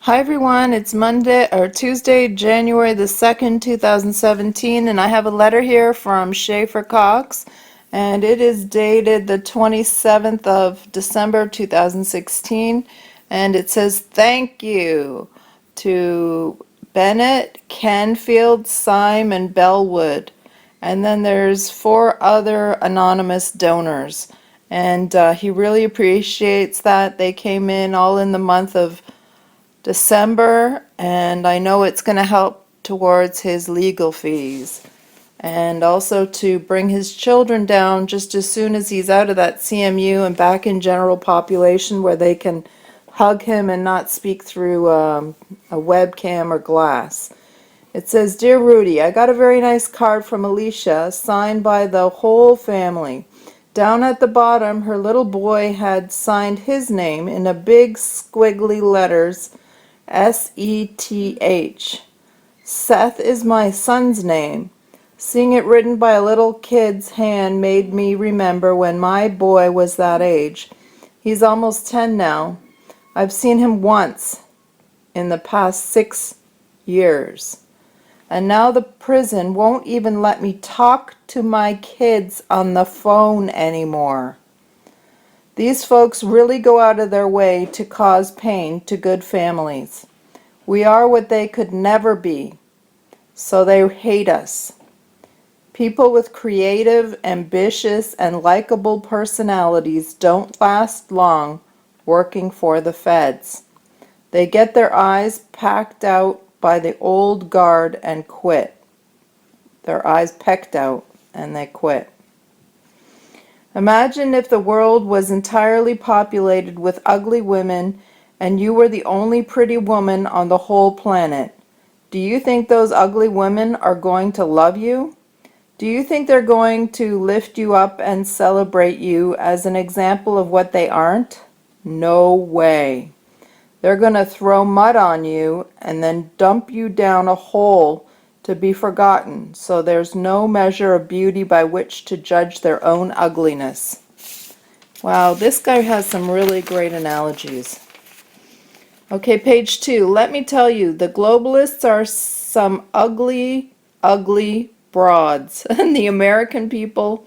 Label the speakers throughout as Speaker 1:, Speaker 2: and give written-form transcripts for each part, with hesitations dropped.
Speaker 1: Hi everyone, it's Monday or Tuesday, January the 2nd, 2017, and I have a letter here from Schaeffer Cox, and it is dated the 27th of December 2016, and it says thank you to Bennett, Canfield, Syme, and Bellwood. And then there's 4 other anonymous donors, and he really appreciates that. They came in all in the month of December, and I know it's going to help towards his legal fees and also to bring his children down just as soon as he's out of that CMU and back in general population where they can hug him and not speak through a webcam or glass. It says, Dear Rudy, I got a very nice card from Alicia signed by the whole family. Down at the bottom, her little boy had signed his name in a big squiggly letters, S-E-T-H. Seth is my son's name. Seeing it written by a little kid's hand made me remember when my boy was that age. He's almost 10 now. I've seen him once in the past 6 years. And now the prison won't even let me talk to my kids on the phone anymore. These folks really go out of their way to cause pain to good families. We are what they could never be, so they hate us. People with creative, ambitious, and likable personalities don't last long working for the feds. They get their eyes packed out by the old guard and quit. Their eyes pecked out and they quit. Imagine if the world was entirely populated with ugly women and you were the only pretty woman on the whole planet. Do you think those ugly women are going to love you? Do you think they're going to lift you up and celebrate you as an example of what they aren't? No way. They're going to throw mud on you and then dump you down a hole to be forgotten, so there's no measure of beauty by which to judge their own ugliness. Wow, this guy has some really great analogies. Okay, page 2. Let me tell you, the globalists are some ugly, ugly broads. And the American people,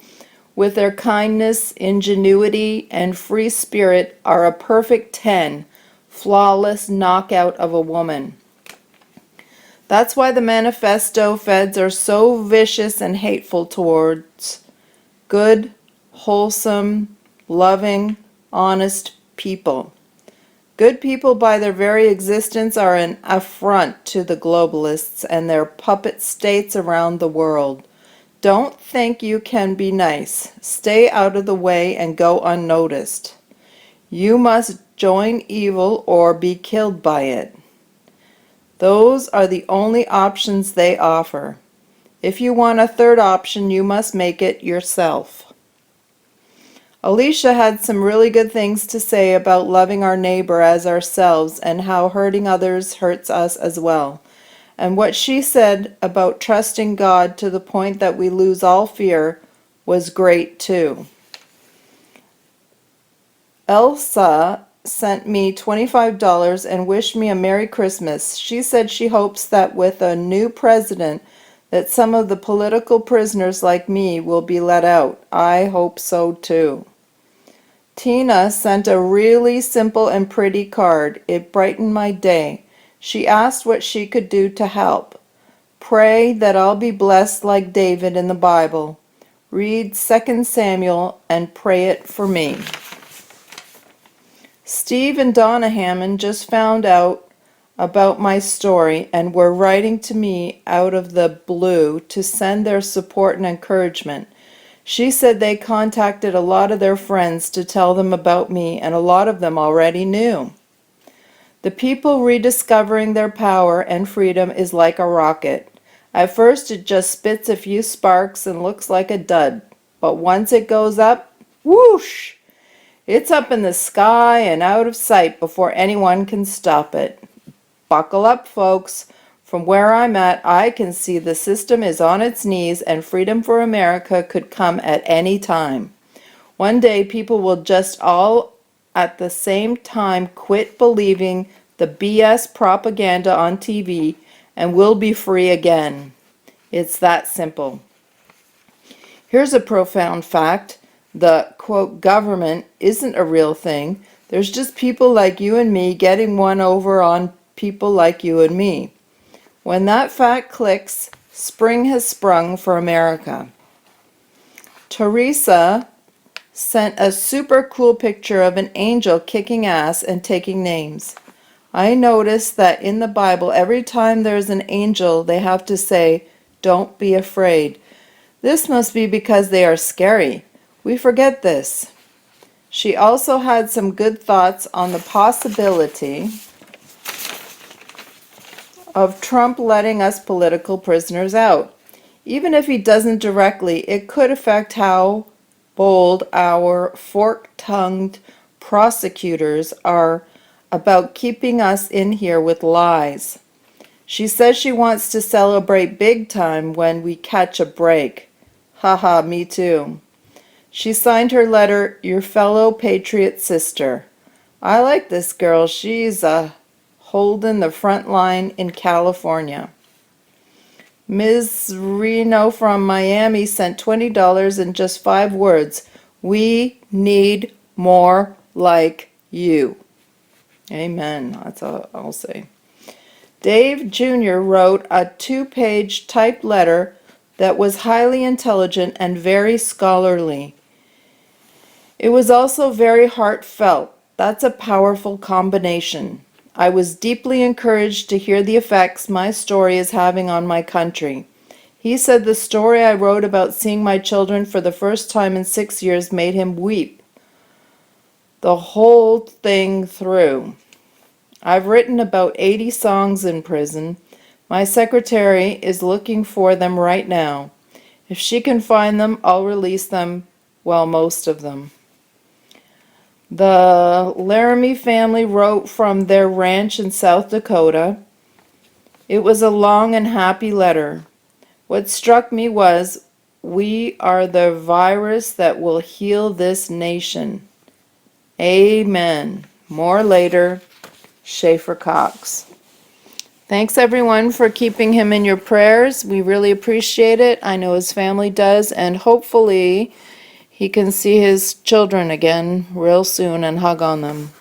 Speaker 1: with their kindness, ingenuity, and free spirit, are a perfect 10, flawless knockout of a woman. That's why the manifesto feds are so vicious and hateful towards good, wholesome, loving, honest people. Good people by their very existence are an affront to the globalists and their puppet states around the world. Don't think you can be nice. Stay out of the way and go unnoticed. You must join evil or be killed by it. Those are the only options they offer. If you want a third option, you must make it yourself. Alicia had some really good things to say about loving our neighbor as ourselves and how hurting others hurts us as well. And what she said about trusting God to the point that we lose all fear was great too. Elsa sent me $25 and wished me a Merry Christmas. She said she hopes that with a new president that some of the political prisoners like me will be let out. I hope so too. Tina sent a really simple and pretty card. It brightened my day. She asked what she could do to help. Pray that I'll be blessed like David in the Bible. Read 2 Samuel and pray it for me. Steve and Donna Hammond just found out about my story and were writing to me out of the blue to send their support and encouragement. She said they contacted a lot of their friends to tell them about me, and a lot of them already knew. The people rediscovering their power and freedom is like a rocket. At first it just spits a few sparks and looks like a dud, but once it goes up, whoosh! It's up in the sky and out of sight before anyone can stop it. Buckle up, folks. From where I'm at, I can see the system is on its knees and freedom for America could come at any time. One day people will just all at the same time quit believing the BS propaganda on TV, and we'll be free again. It's that simple. Here's a profound fact. The, quote, government isn't a real thing. There's just people like you and me getting one over on people like you and me. When that fact clicks, spring has sprung for America. Teresa sent a super cool picture of an angel kicking ass and taking names. I noticed that in the Bible, every time there's an angel, they have to say, "Don't be afraid." This must be because they are scary. We forget this. She also had some good thoughts on the possibility of Trump letting us political prisoners out. Even if he doesn't directly, it could affect how bold our fork-tongued prosecutors are about keeping us in here with lies. She says she wants to celebrate big time when we catch a break. Haha, me too. She signed her letter, "Your fellow patriot sister." I like this girl. She's holding the front line in California. Ms. Reno from Miami sent $20 in just 5 words. We need more like you. Amen. That's all I'll say. Dave Jr. wrote a 2-page typed letter that was highly intelligent and very scholarly. It was also very heartfelt. That's a powerful combination. I was deeply encouraged to hear the effects my story is having on my country. He said the story I wrote about seeing my children for the first time in 6 years made him weep the whole thing through. I've written about 80 songs in prison. My secretary is looking for them right now. If she can find them, I'll release them, well, most of them. The Laramie family wrote from their ranch in South Dakota. It was a long and happy letter. What struck me was, we are the virus that will heal this nation. Amen. More later, Schaeffer Cox. Thanks everyone for keeping him in your prayers. We really appreciate it. I know his family does, and hopefully he can see his children again real soon and hug on them.